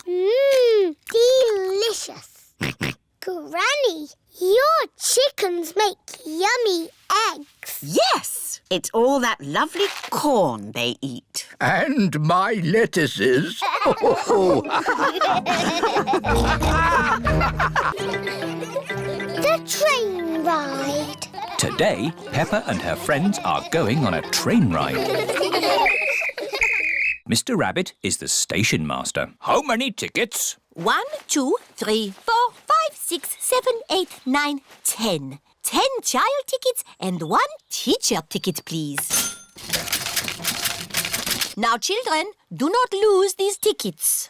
Mmm, delicious. Granny, your chickens make yummy eggs. Yes, it's all that lovely corn they eat. And my lettuces. The train ride. Today, Peppa and her friends are going on a train ride. Mr. Rabbit is the station master. How many tickets? 1, 2, 3, 4, 5, 6, 7, 8, 9, 10. 10 child tickets and 1 teacher ticket, please. Now, children, do not lose these tickets.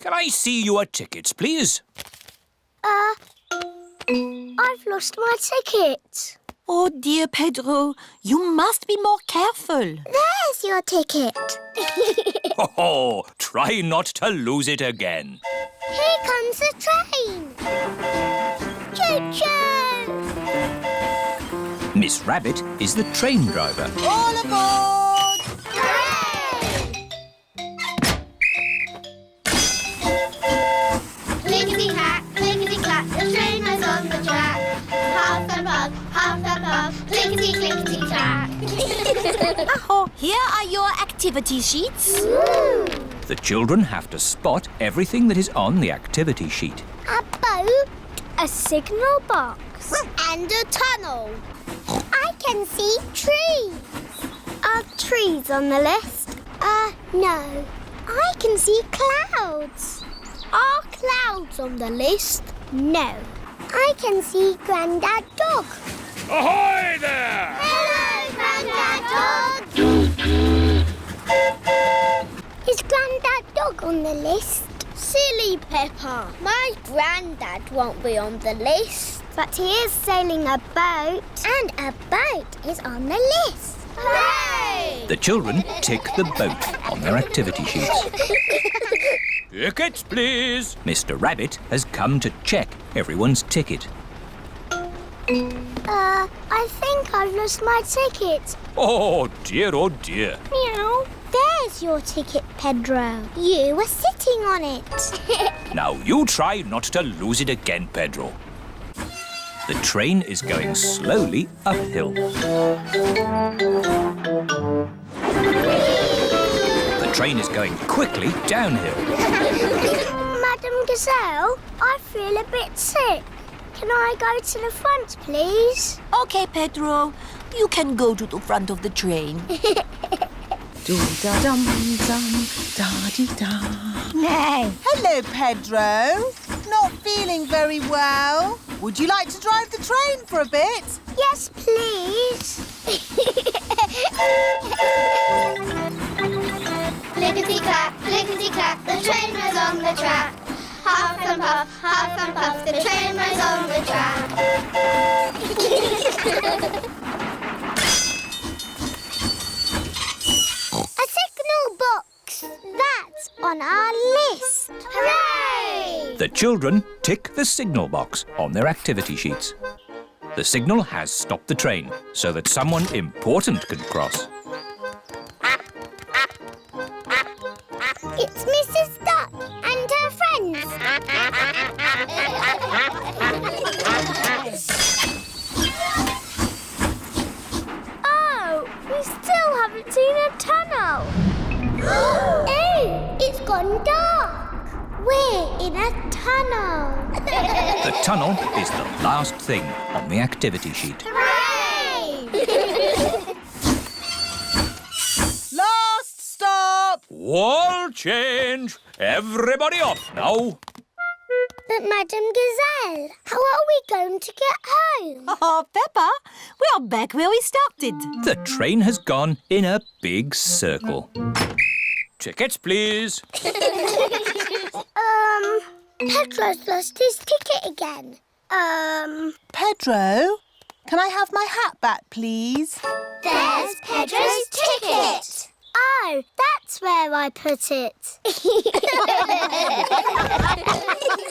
Can I see your tickets, please? I've lost my ticket. Oh, dear Pedro, you must be more careful. There's your ticket. Oh, try not to lose it again. Here comes the train. Choo-choo! Miss Rabbit is the train driver. All aboard! Hooray! Clickety-clack, clickety-clack, the train is on the track. Half the pub, clickety-clickety-clack. Oh, here are your activity sheets. The children have to spot everything that is on the activity sheet. A boat, a signal box, and a tunnel. I can see trees. Are trees on the list? No. I can see clouds. Are clouds on the list? No. I can see Grandad Dog. Ahoy there! Hello, Grandad Dog! Is Grandad Dog on the list? Silly Peppa. My Grandad won't be on the list. But he is sailing a boat. And a boat is on the list. Hooray! The children tick the boat on their activity sheets. Tickets, please. Mr. Rabbit has come to check everyone's ticket. I think I've lost my ticket. Oh dear, oh dear. Meow. There's your ticket, Pedro. You were sitting on it. Now you try not to lose it again, Pedro. The train is going slowly uphill. The train is going quickly downhill. Madam Gazelle, I feel a bit sick. Can I go to the front, please? Okay, Pedro. You can go to the front of the train. Do-da-dum-dum-da-dee-da. Hello, Pedro. Not feeling very well. Would you like to drive the train for a bit? Yes, please. Clickety-clack, clickety-clack, the train was on the track. Huff and puff, the train was on the track. A signal box. That's on our list. Hooray! The children tick the signal box on their activity sheets. The signal has stopped the train so that someone important can cross. It's Mrs. Duck and her friends. Oh, we still haven't seen a tunnel. Oh, it's gone dark. We're in a tunnel. The tunnel is the last thing on the activity sheet. Hooray! Last stop! Wall change. Everybody off now. But Madam Gazelle, how are we going to get home? Oh, Peppa, we are back where we started. The train has gone in a big circle. Tickets, please. Pedro's lost his ticket again. Pedro, can I have my hat back, please? There's Pedro's ticket. Oh, that's where I put it.